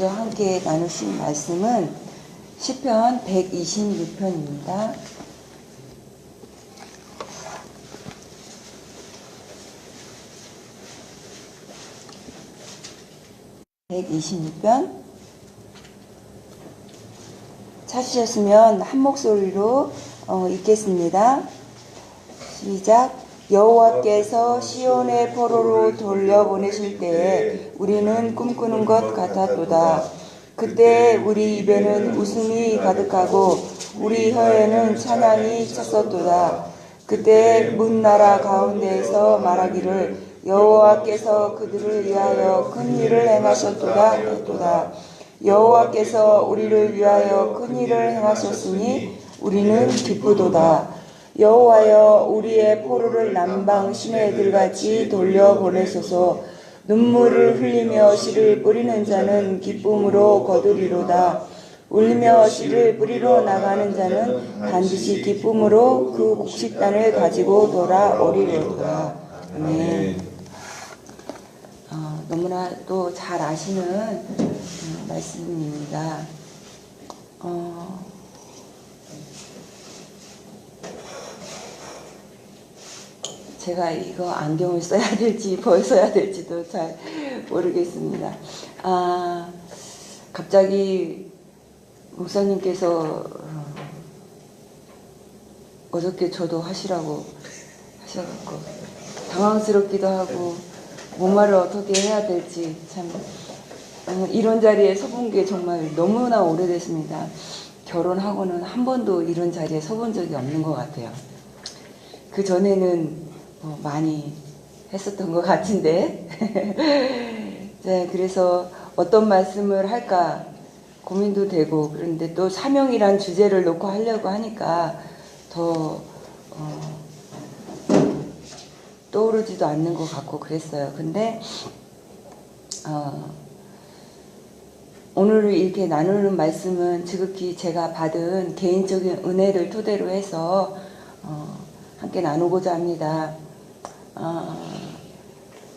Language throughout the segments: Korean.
먼저 함께 나누신 말씀은 시편 126편입니다. (126편) 찾으셨으면 한 목소리로 읽겠습니다. 시작. 여호와께서 시온의 포로로 돌려보내실 때에 우리는 꿈꾸는 것 같았도다. 그때 우리 입에는 웃음이 가득하고 우리 혀에는 찬양이 찼었도다. 그때 문 나라 가운데에서 말하기를 여호와께서 그들을 위하여 큰 일을 행하셨도다 했도다. 여호와께서 우리를 위하여 큰 일을 행하셨으니 우리는 기쁘도다. 여호와여, 우리의 포로를 남방 시내들같이 돌려보내소서. 눈물을 흘리며 씨를 뿌리는 자는 기쁨으로 거두리로다. 울며 씨를 뿌리러 나가는 자는 반드시 기쁨으로 그 곡식단을 가지고 돌아오리로다. 아멘. 너무나 또 잘 아시는 말씀입니다. 제가 이거 안경을 써야 될지 벗어야 될지도 잘 모르겠습니다. 갑자기 목사님께서 어저께 저도 하시라고 하셔갖고 당황스럽기도 하고 뭔 말을 어떻게 해야 될지 참 이런 자리에 서본 게 정말 너무나 오래됐습니다. 결혼하고는 한 번도 이런 자리에 서본 적이 없는 것 같아요. 그 전에는 많이 했었던 것 같은데 네, 그래서 어떤 말씀을 할까 고민도 되고, 그런데 또 사명이란 주제를 놓고 하려고 하니까 더 떠오르지도 않는 것 같고 그랬어요. 근데 오늘 이렇게 나누는 말씀은 지극히 제가 받은 개인적인 은혜를 토대로 해서 함께 나누고자 합니다.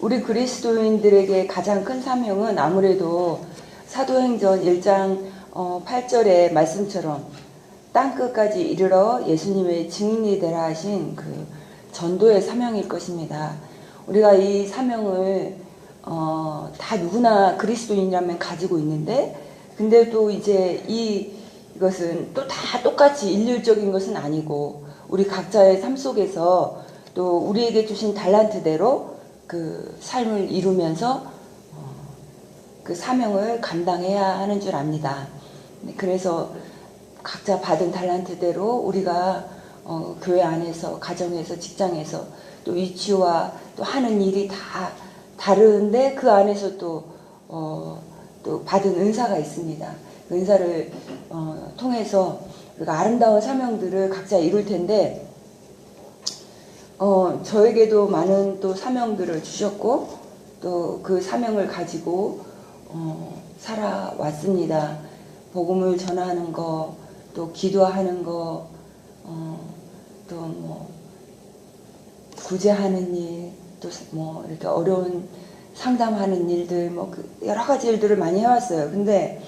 우리 그리스도인들에게 가장 큰 사명은 아무래도 사도행전 1장 8절의 말씀처럼 땅끝까지 이르러 예수님의 증인이 되라 하신 그 전도의 사명일 것입니다. 우리가 이 사명을 다 누구나 그리스도인이라면 가지고 있는데, 근데 또 이제 이것은 또 다 똑같이 일률적인 것은 아니고 우리 각자의 삶 속에서 또 우리에게 주신 달란트대로 그 삶을 이루면서 그 사명을 감당해야 하는 줄 압니다. 그래서 각자 받은 달란트대로 우리가 교회 안에서, 가정에서, 직장에서 또 위치와 또 하는 일이 다 다른데 그 안에서 또 받은 은사가 있습니다. 은사를 통해서 우리가 아름다운 사명들을 각자 이룰 텐데, 저에게도 많은 또 사명들을 주셨고 또 그 사명을 가지고 살아왔습니다. 복음을 전하는 거, 또 기도하는 거, 또 뭐 구제하는 일, 또 뭐 이렇게 어려운 상담하는 일들, 뭐 여러 가지 일들을 많이 해왔어요. 근데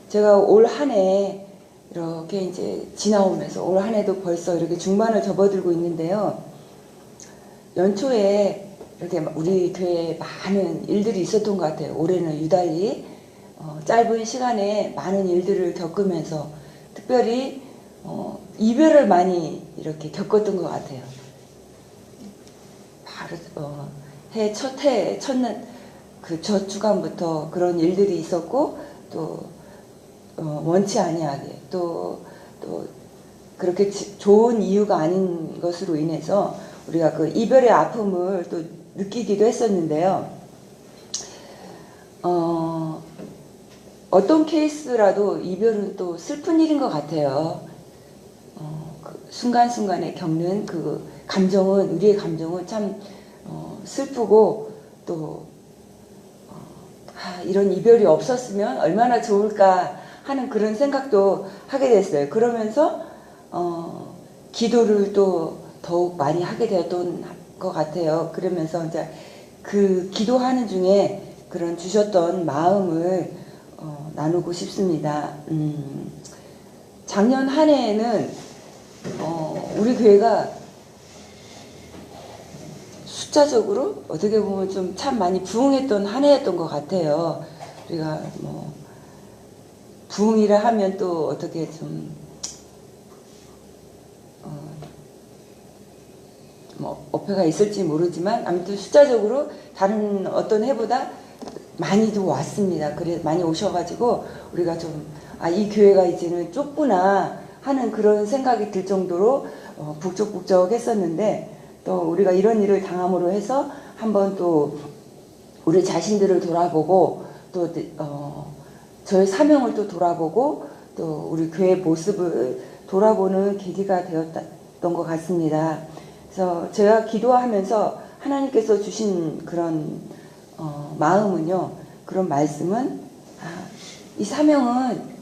제가 올 한 해 이렇게 이제 지나오면서 올 한 해도 벌써 이렇게 중반을 접어들고 있는데요. 연초에 이렇게 우리 교회에 많은 일들이 있었던 것 같아요. 올해는 유달리 짧은 시간에 많은 일들을 겪으면서 특별히 이별을 많이 이렇게 겪었던 것 같아요. 바로 해 첫 주간부터 그런 일들이 있었고, 또 원치 아니하게 또 그렇게 좋은 이유가 아닌 것으로 인해서 우리가 그 이별의 아픔을 또 느끼기도 했었는데요. 어떤 케이스라도 이별은 또 슬픈 일인 것 같아요. 그 순간순간에 겪는 그 감정은, 우리의 감정은 참 슬프고, 또 이런 이별이 없었으면 얼마나 좋을까 하는 그런 생각도 하게 됐어요. 그러면서 기도를 또 더욱 많이 하게 되었던 것 같아요. 그러면서 이제 그 기도하는 중에 그런 주셨던 마음을 나누고 싶습니다. 작년 한 해에는 우리 교회가 숫자적으로 어떻게 보면 좀 참 많이 부흥했던 한 해였던 것 같아요. 우리가 뭐 부흥이라 하면 또 어떻게 좀 뭐 어폐가 있을지 모르지만 아무튼 숫자적으로 다른 어떤 해보다 많이도 왔습니다. 그래 많이 오셔가지고 우리가 좀 이 교회가 이제는 좁구나 하는 그런 생각이 들 정도로 북적북적했었는데, 또 우리가 이런 일을 당함으로 해서 한번 또 우리 자신들을 돌아보고 또 저의 사명을 또 돌아보고 또 우리 교회 모습을 돌아보는 계기가 되었던 것 같습니다. 그래서 제가 기도하면서 하나님께서 주신 그런 마음은요, 그런 말씀은 이 사명은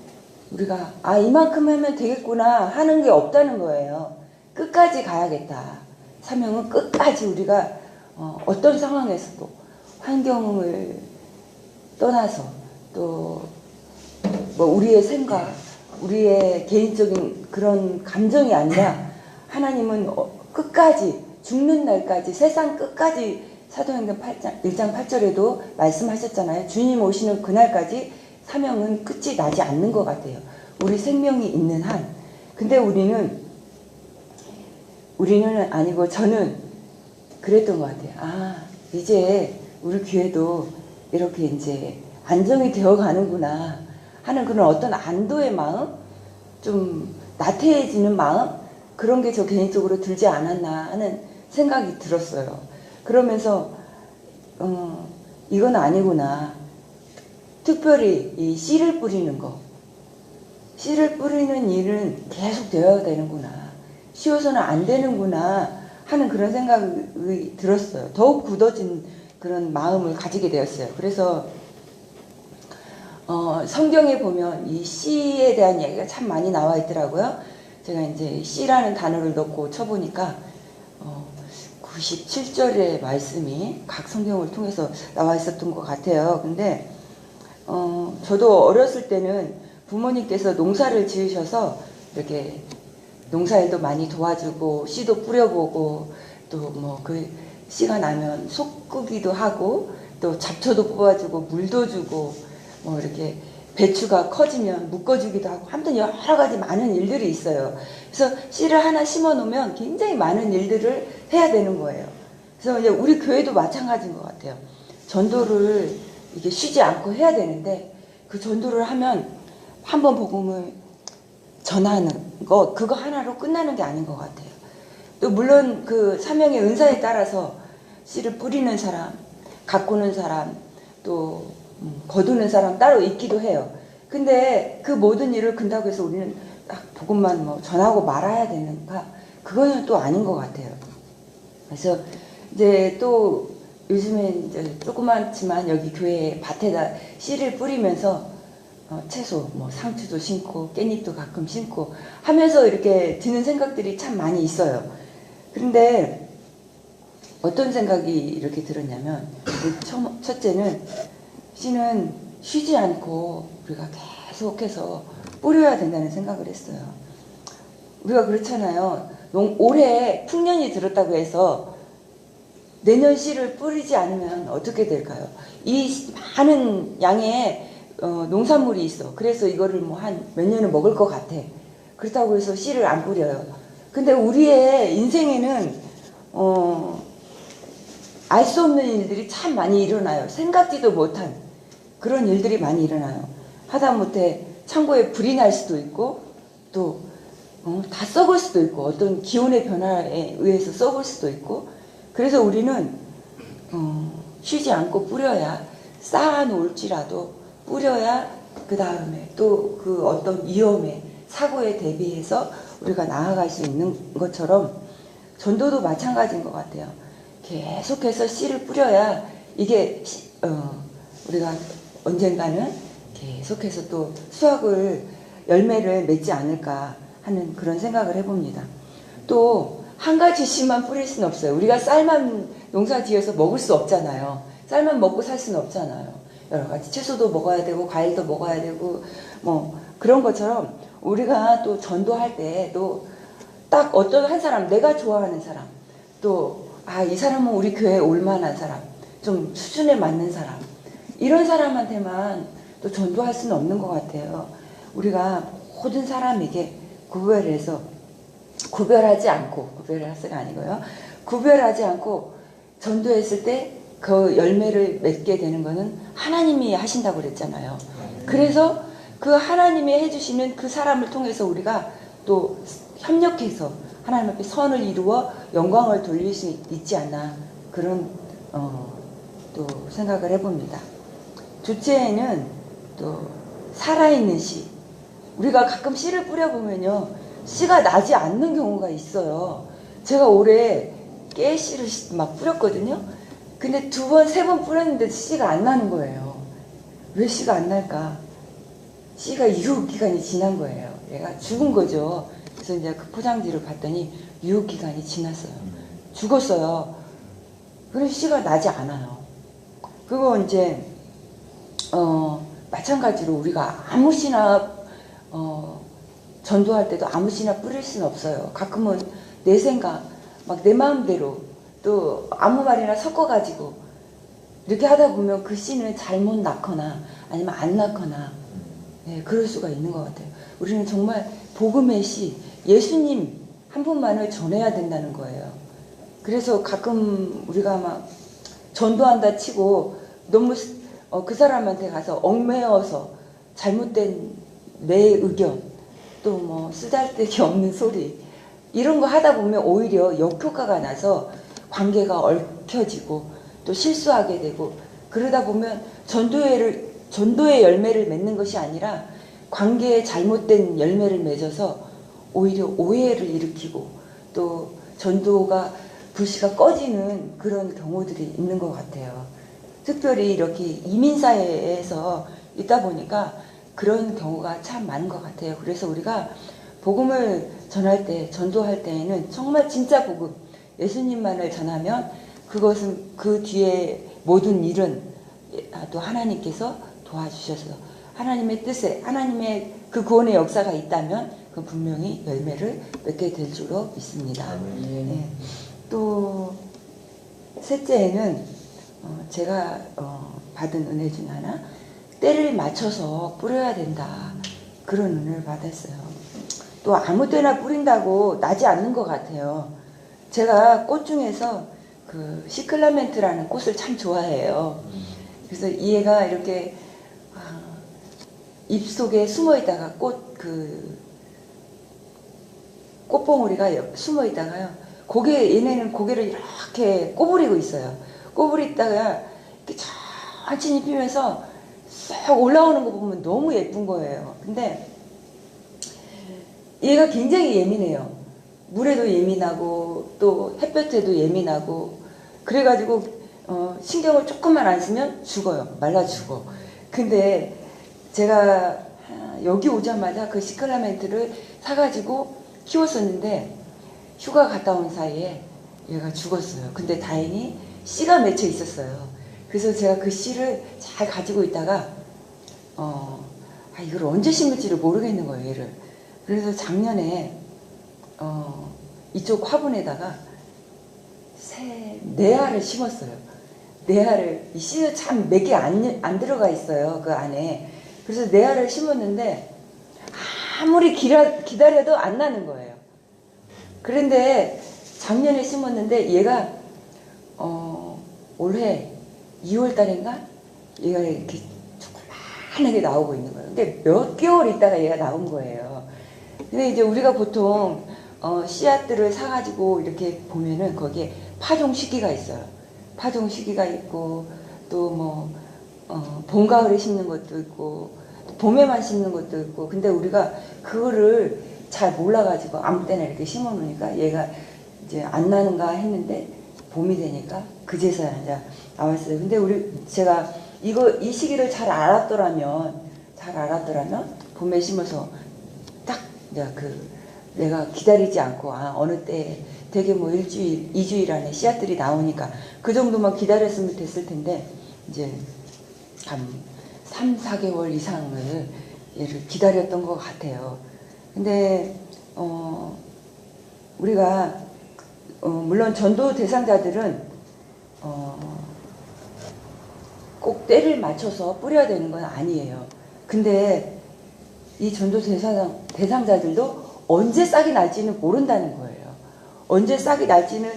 우리가 이만큼 하면 되겠구나 하는 게 없다는 거예요. 끝까지 가야겠다. 사명은 끝까지 우리가 어떤 상황에서도 환경을 떠나서 또 뭐 우리의 생각, 우리의 개인적인 그런 감정이 아니라 하나님은 끝까지 죽는 날까지 세상 끝까지 사도행전 1장 8절에도 말씀하셨잖아요. 주님 오시는 그날까지 사명은 끝이 나지 않는 것 같아요. 우리 생명이 있는 한. 근데 우리는 아니고 저는 그랬던 것 같아요. 이제 우리 교회도 이렇게 이제 안정이 되어 가는구나 하는 그런 어떤 안도의 마음, 좀 나태해지는 마음, 그런 게 저 개인적으로 들지 않았나 하는 생각이 들었어요. 그러면서 이건 아니구나. 특별히 이 씨를 뿌리는 거, 씨를 뿌리는 일은 계속 되어야 되는구나, 쉬워서는 안 되는구나 하는 그런 생각이 들었어요. 더욱 굳어진 그런 마음을 가지게 되었어요. 그래서 성경에 보면 이 씨에 대한 얘기가 참 많이 나와 있더라고요. 제가 이제 씨라는 단어를 넣고 쳐보니까 97절의 말씀이 각 성경을 통해서 나와 있었던 것 같아요. 근데 저도 어렸을 때는 부모님께서 농사를 지으셔서 이렇게 농사에도 많이 도와주고 씨도 뿌려보고 또 뭐 그 씨가 나면 솎기도 하고 또 잡초도 뽑아주고 물도 주고 뭐 이렇게 배추가 커지면 묶어주기도 하고, 아무튼 여러 가지 많은 일들이 있어요. 그래서 씨를 하나 심어 놓으면 굉장히 많은 일들을 해야 되는 거예요. 그래서 이제 우리 교회도 마찬가지인 것 같아요. 전도를 이게 쉬지 않고 해야 되는데, 그 전도를 하면 한번 복음을 전하는 거, 그거 하나로 끝나는 게 아닌 것 같아요. 또 물론 그 사명의 은사에 따라서 씨를 뿌리는 사람, 가꾸는 사람, 또 거두는 사람 따로 있기도 해요. 근데 그 모든 일을 근다고 해서 우리는 딱 복음만 뭐 전하고 말아야 되는가? 그거는 또 아닌 것 같아요. 그래서 이제 또 요즘에 이제 조그맣지만 여기 교회 밭에다 씨를 뿌리면서 채소, 뭐 상추도 심고 깻잎도 가끔 심고 하면서 이렇게 드는 생각들이 참 많이 있어요. 그런데 어떤 생각이 이렇게 들었냐면, 첫째는 씨는 쉬지 않고 우리가 계속해서 뿌려야 된다는 생각을 했어요. 우리가 그렇잖아요. 올해 풍년이 들었다고 해서 내년 씨를 뿌리지 않으면 어떻게 될까요? 이 많은 양의 농산물이 있어. 그래서 이거를 뭐 한 몇 년을 먹을 것 같아. 그렇다고 해서 씨를 안 뿌려요. 근데 우리의 인생에는 알 수 없는 일들이 참 많이 일어나요. 생각지도 못한 그런 일들이 많이 일어나요. 하다못해 창고에 불이 날 수도 있고, 또 다 썩을 수도 있고, 어떤 기온의 변화에 의해서 썩을 수도 있고. 그래서 우리는 쉬지 않고 뿌려야, 쌓아놓을지라도 뿌려야 그 다음에 또 그 어떤 위험에, 사고에 대비해서 우리가 나아갈 수 있는 것처럼 전도도 마찬가지인 것 같아요. 계속해서 씨를 뿌려야 이게 우리가 언젠가는 계속해서 또 수확을, 열매를 맺지 않을까 하는 그런 생각을 해봅니다. 또 한 가지 씨만 뿌릴 수는 없어요. 우리가 쌀만 농사 지어서 먹을 수 없잖아요. 쌀만 먹고 살 수는 없잖아요. 여러 가지 채소도 먹어야 되고 과일도 먹어야 되고 뭐 그런 것처럼 우리가 또 전도할 때도 딱 어떤 한 사람, 내가 좋아하는 사람, 또 이 사람은 우리 교회에 올 만한 사람, 좀 수준에 맞는 사람, 이런 사람한테만 또 전도할 수는 없는 것 같아요. 우리가 모든 사람에게 구별하지 않고, 구별할수가 아니고요. 구별하지 않고 전도했을 때 그 열매를 맺게 되는 거는 하나님이 하신다고 그랬잖아요. 그래서 그 하나님이 해주시는 그 사람을 통해서 우리가 또 협력해서 하나님 앞에 선을 이루어 영광을 돌릴 수 있지 않나, 그런 또 생각을 해봅니다. 둘째에는 또 살아있는 씨. 우리가 가끔 씨를 뿌려보면요, 씨가 나지 않는 경우가 있어요. 제가 올해 깨씨를 막 뿌렸거든요. 근데 2번, 3번 뿌렸는데 씨가 안 나는 거예요. 왜 씨가 안 날까? 씨가 유효기간이 지난 거예요. 얘가 죽은 거죠. 그래서 이제 그 포장지를 봤더니 유효기간이 지났어요. 죽었어요. 그래서 씨가 나지 않아요. 그거 이제 마찬가지로 우리가 아무 씨나 전도할 때도 아무 씨나 뿌릴 수는 없어요. 가끔은 내 생각, 막 내 마음대로 또 아무 말이나 섞어가지고 이렇게 하다 보면 그 씨는 잘못 낳거나 아니면 안 낳거나, 네, 그럴 수가 있는 것 같아요. 우리는 정말 복음의 씨, 예수님 한 분만을 전해야 된다는 거예요. 그래서 가끔 우리가 막 전도한다 치고 너무 그 사람한테 가서 얽매여서 잘못된 내 의견, 또 뭐 쓰잘데기 없는 소리, 이런 거 하다 보면 오히려 역효과가 나서 관계가 얽혀지고 또 실수하게 되고, 그러다 보면 전도의 열매를 맺는 것이 아니라 관계에 잘못된 열매를 맺어서 오히려 오해를 일으키고 또 전도가 불씨가 꺼지는 그런 경우들이 있는 것 같아요. 특별히 이렇게 이민사회에서 있다 보니까 그런 경우가 참 많은 것 같아요. 그래서 우리가 복음을 전할 때, 전도할 때에는 정말 진짜 복음, 예수님만을 전하면 그것은 그 뒤에 모든 일은 또 하나님께서 도와주셔서 하나님의 뜻에, 하나님의 그 구원의 역사가 있다면 그 분명히 열매를 맺게 될 줄로 믿습니다. 네. 또 셋째에는 제가 받은 은혜 중 하나, 때를 맞춰서 뿌려야 된다, 그런 은혜를 받았어요. 또 아무 때나 뿌린다고 나지 않는 것 같아요. 제가 꽃 중에서 그 시클라멘트라는 꽃을 참 좋아해요. 그래서 이 애가 이렇게 잎 속에 숨어 있다가 꽃봉오리가 숨어 있다가요, 얘네는 고개를 이렇게 꼬부리고 있어요. 꼬부리 있다가 이렇게 천천히 피면서 싹 올라오는 거 보면 너무 예쁜 거예요. 근데 얘가 굉장히 예민해요. 물에도 예민하고 또 햇볕에도 예민하고, 그래가지고 신경을 조금만 안 쓰면 죽어요. 말라 죽어. 근데 제가 여기 오자마자 그 시클라멘트를 사가지고 키웠었는데 휴가 갔다 온 사이에 얘가 죽었어요. 근데 다행히 씨가 맺혀 있었어요. 그래서 제가 그 씨를 잘 가지고 있다가 이걸 언제 심을지를 모르겠는 거예요, 얘를. 그래서 작년에 이쪽 화분에다가 네 알을 심었어요. 네 알을, 이 씨는 참 몇 개 안 들어가 있어요, 그 안에. 그래서 네 알을 심었는데 아무리 기다려도 안 나는 거예요. 그런데 작년에 심었는데 얘가 올해 2월 달인가 얘가 이렇게 조그만하게 나오고 있는 거예요. 근데 몇 개월 있다가 얘가 나온 거예요. 근데 이제 우리가 보통 씨앗들을 사가지고 이렇게 보면은 거기에 파종 시기가 있어요. 파종 시기가 있고 또 뭐 봄 가을에 심는 것도 있고 봄에만 심는 것도 있고, 근데 우리가 그거를 잘 몰라가지고 아무 때나 이렇게 심어 놓으니까 얘가 이제 안 나는가 했는데 봄이 되니까 그제서야 이제 나왔어요. 근데 제가 이 시기를 잘 알았더라면 봄에 심어서 딱 이제 내가 기다리지 않고 어느 때 되게 뭐 1주일, 2주일 안에 씨앗들이 나오니까 그 정도만 기다렸으면 됐을 텐데, 이제 한 3, 4개월 이상을 얘를 기다렸던 것 같아요. 근데 우리가 물론 전도 대상자들은 꼭 때를 맞춰서 뿌려야 되는 건 아니에요. 근데 이 전도 대상자들도 언제 싹이 날지는 모른다는 거예요. 언제 싹이 날지는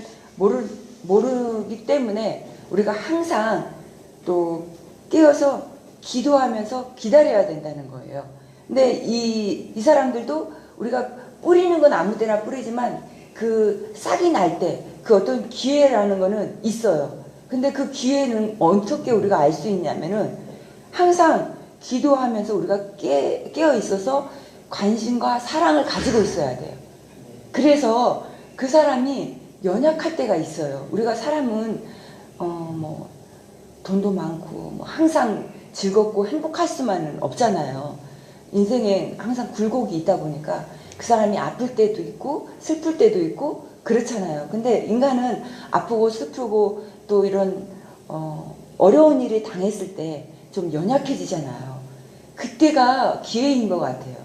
모르기 때문에 우리가 항상 또 깨어서 기도하면서 기다려야 된다는 거예요. 근데 이 사람들도 우리가 뿌리는 건 아무 데나 뿌리지만 그 싹이 날 때 그 어떤 기회라는 거는 있어요. 근데 그 기회는 어떻게 우리가 알 수 있냐면은 항상 기도하면서 우리가 깨어 있어서 관심과 사랑을 가지고 있어야 돼요. 그래서 그 사람이 연약할 때가 있어요. 우리가 사람은 뭐 돈도 많고 뭐 항상 즐겁고 행복할 수만은 없잖아요. 인생에 항상 굴곡이 있다 보니까 그 사람이 아플 때도 있고 슬플 때도 있고 그렇잖아요. 근데 인간은 아프고 슬프고 또 이런 어려운 일이 당했을 때 좀 연약해지잖아요. 그때가 기회인 것 같아요.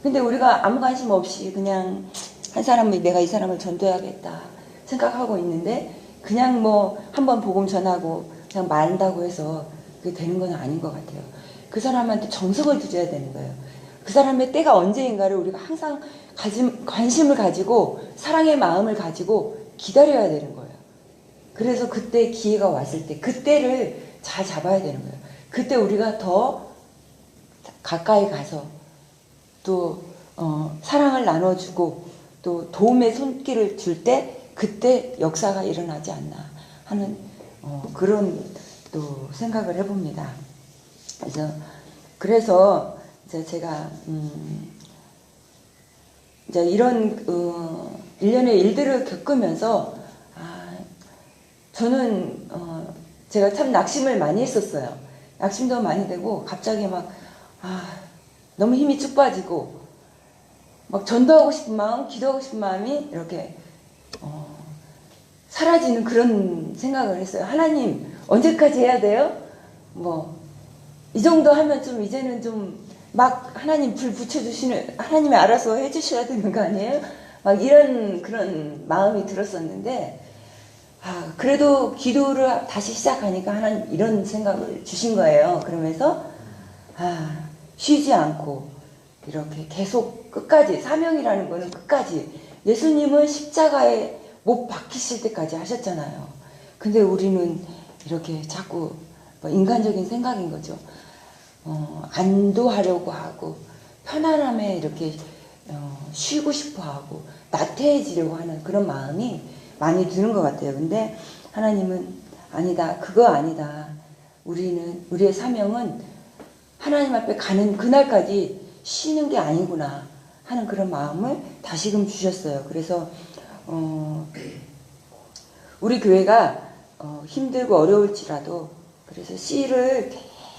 근데 우리가 아무 관심 없이 그냥 한 사람을 내가 이 사람을 전도해야겠다 생각하고 있는데 그냥 뭐 한번 복음 전하고 그냥 말한다고 해서 그게 되는 건 아닌 것 같아요. 그 사람한테 정성을 들여야 되는 거예요. 그 사람의 때가 언제인가를 우리가 항상 관심을 가지고 사랑의 마음을 가지고 기다려야 되는 거예요. 그래서 그때 기회가 왔을 때 그때를 잘 잡아야 되는 거예요. 그때 우리가 더 가까이 가서 또 사랑을 나눠주고 또 도움의 손길을 줄 때 그때 역사가 일어나지 않나 하는 그런 또 생각을 해봅니다. 그래서 이제 제가 이제 이런 일련의 일들을 겪으면서 저는 제가 참 낙심을 많이 했었어요. 낙심도 많이 되고 갑자기 막 너무 힘이 쭉 빠지고 막 전도하고 싶은 마음, 기도하고 싶은 마음이 이렇게 사라지는 그런 생각을 했어요. 하나님 언제까지 해야 돼요? 뭐 이 정도 하면 좀 이제는 좀 막 하나님 불 붙여주시는 하나님이 알아서 해주셔야 되는 거 아니에요? 막 이런 그런 마음이 들었었는데 그래도 기도를 다시 시작하니까 하나님 이런 생각을 주신 거예요. 그러면서 쉬지 않고 이렇게 계속 끝까지 사명이라는 거는 끝까지 예수님은 십자가에 못 박히실 때까지 하셨잖아요. 근데 우리는 이렇게 자꾸 인간적인 생각인 거죠. 안도하려고 하고 편안함에 이렇게 쉬고 싶어 하고 나태해지려고 하는 그런 마음이 많이 드는 것 같아요. 근데 하나님은 아니다. 그거 아니다. 우리의 사명은 하나님 앞에 가는 그날까지 쉬는 게 아니구나 하는 그런 마음을 다시금 주셨어요. 그래서 우리 교회가 힘들고 어려울지라도 그래서 씨를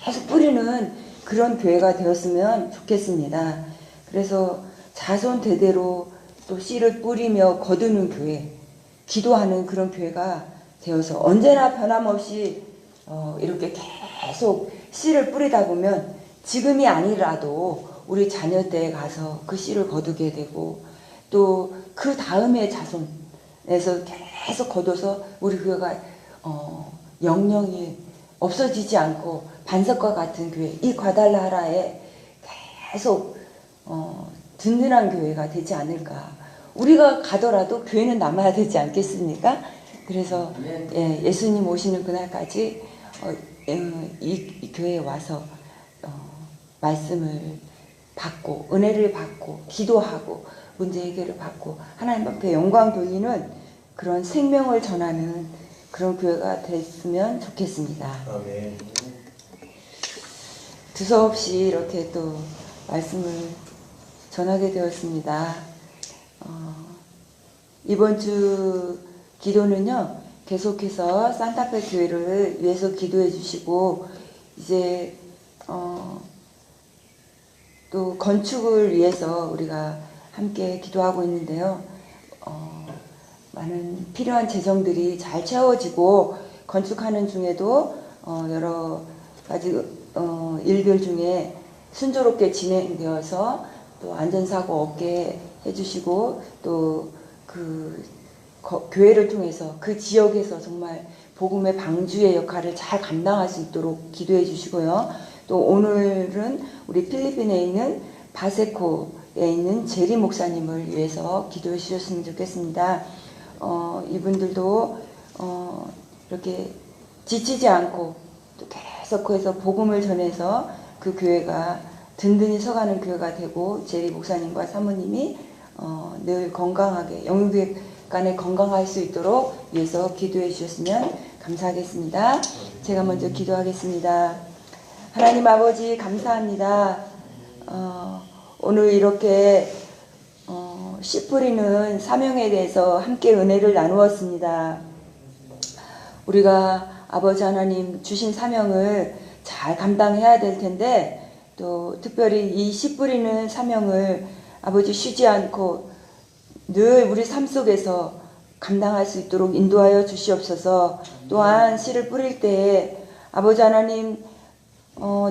계속 뿌리는 그런 교회가 되었으면 좋겠습니다. 그래서 자손 대대로 또 씨를 뿌리며 거두는 교회, 기도하는 그런 교회가 되어서 언제나 변함없이 이렇게 계속 씨를 뿌리다 보면 지금이 아니라도 우리 자녀 때에 가서 그 씨를 거두게 되고 또 그 다음에 자손에서 계속 거둬서 우리 교회가 영영이 없어지지 않고 반석과 같은 교회, 이 과달라하라에 계속 든든한 교회가 되지 않을까. 우리가 가더라도 교회는 남아야 되지 않겠습니까? 그래서 예수님 오시는 그날까지 이 교회에 와서 말씀을 받고 은혜를 받고 기도하고 문제 해결을 받고 하나님 앞에 영광 돌리는 그런 생명을 전하는 그런 교회가 됐으면 좋겠습니다. 아멘. 두서없이 이렇게 또 말씀을 전하게 되었습니다. 이번 주 기도는요, 계속해서 산타페 교회를 위해서 기도해 주시고, 이제, 또 건축을 위해서 우리가 함께 기도하고 있는데요. 많은 필요한 재정들이 잘 채워지고, 건축하는 중에도, 여러 가지 일들 중에 순조롭게 진행되어서 또 안전사고 없게 해주시고 또 그 교회를 통해서 그 지역에서 정말 복음의 방주의 역할을 잘 감당할 수 있도록 기도해 주시고요. 또 오늘은 우리 필리핀에 있는 바세코에 있는 제리 목사님을 위해서 기도해 주셨으면 좋겠습니다. 이분들도 이렇게 지치지 않고 또 계속해서 복음을 전해서 그 교회가 든든히 서가는 교회가 되고 제리 목사님과 사모님이 늘 건강하게 영육의 간에 건강할 수 있도록 위해서 기도해 주셨으면 감사하겠습니다. 제가 먼저 기도하겠습니다. 하나님 아버지 감사합니다. 오늘 이렇게 씨 뿌리는 사명에 대해서 함께 은혜를 나누었습니다. 우리가 아버지 하나님 주신 사명을 잘 감당해야 될 텐데 또 특별히 이 씨 뿌리는 사명을 아버지 쉬지 않고 늘 우리 삶 속에서 감당할 수 있도록 인도하여 주시옵소서. 또한 씨를 뿌릴 때에 아버지 하나님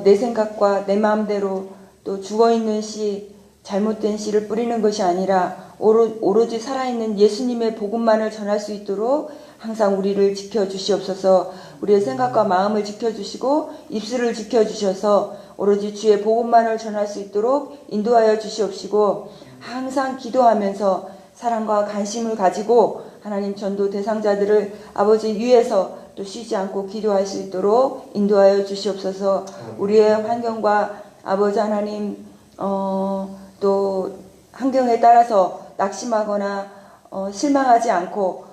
내 생각과 내 마음대로 또 죽어있는 씨, 잘못된 씨를 뿌리는 것이 아니라 오로지 살아있는 예수님의 복음만을 전할 수 있도록 항상 우리를 지켜주시옵소서. 우리의 생각과 마음을 지켜주시고 입술을 지켜주셔서 오로지 주의 복음만을 전할 수 있도록 인도하여 주시옵시고 항상 기도하면서 사랑과 관심을 가지고 하나님 전도 대상자들을 아버지 위에서 또 쉬지 않고 기도할 수 있도록 인도하여 주시옵소서. 우리의 환경과 아버지 하나님 또 환경에 따라서 낙심하거나 실망하지 않고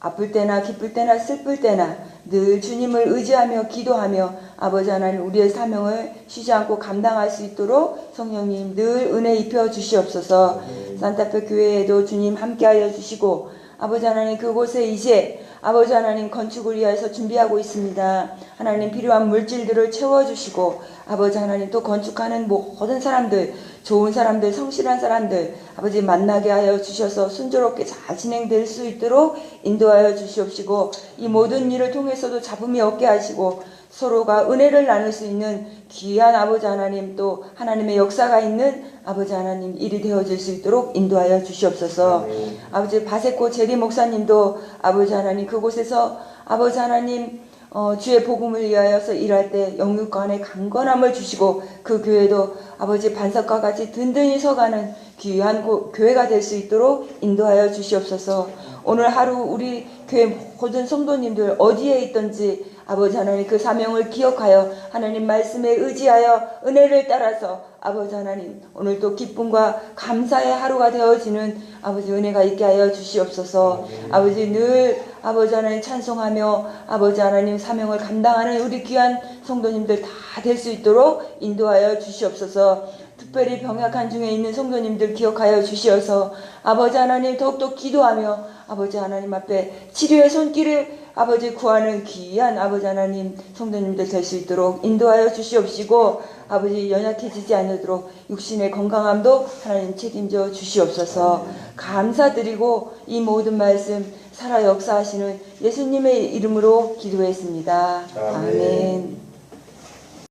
아플 때나 기쁠 때나 슬플 때나 늘 주님을 의지하며 기도하며 아버지 하나님 우리의 사명을 쉬지 않고 감당할 수 있도록 성령님 늘 은혜 입혀 주시옵소서. 산타페 교회에도 주님 함께하여 주시고 아버지 하나님 그곳에 이제 아버지 하나님 건축을 위해서 준비하고 있습니다. 하나님 필요한 물질들을 채워주시고 아버지 하나님 또 건축하는 모든 사람들 좋은 사람들 성실한 사람들 아버지 만나게 하여 주셔서 순조롭게 잘 진행될 수 있도록 인도하여 주시옵시고 이 모든 일을 통해서도 잡음이 없게 하시고 서로가 은혜를 나눌 수 있는 귀한 아버지 하나님 또 하나님의 역사가 있는 아버지 하나님 일이 되어질 수 있도록 인도하여 주시옵소서. 아버지 바세코 제리 목사님도 아버지 하나님 그곳에서 아버지 하나님 주의 복음을 위하여서 일할 때 영육간에 강건함을 주시고 그 교회도 아버지 반석과 같이 든든히 서가는 귀한 교회가 될 수 있도록 인도하여 주시옵소서. 오늘 하루 우리 교회 모든 성도님들 어디에 있든지 아버지 하나님 그 사명을 기억하여 하나님 말씀에 의지하여 은혜를 따라서 아버지 하나님 오늘도 기쁨과 감사의 하루가 되어지는 아버지 은혜가 있게 하여 주시옵소서. 아버지 늘 아버지 하나님 찬송하며 아버지 하나님 사명을 감당하는 우리 귀한 성도님들 다 될 수 있도록 인도하여 주시옵소서. 특별히 병약한 중에 있는 성도님들 기억하여 주시어서 아버지 하나님 더욱더 기도하며 아버지 하나님 앞에 치료의 손길을 아버지 구하는 귀한 아버지 하나님 성도님들 될 수 있도록 인도하여 주시옵시고 아버지 연약해지지 않도록 육신의 건강함도 하나님 책임져 주시옵소서. 감사드리고 이 모든 말씀 살아 역사하시는 예수님의 이름으로 기도했습니다. 아멘.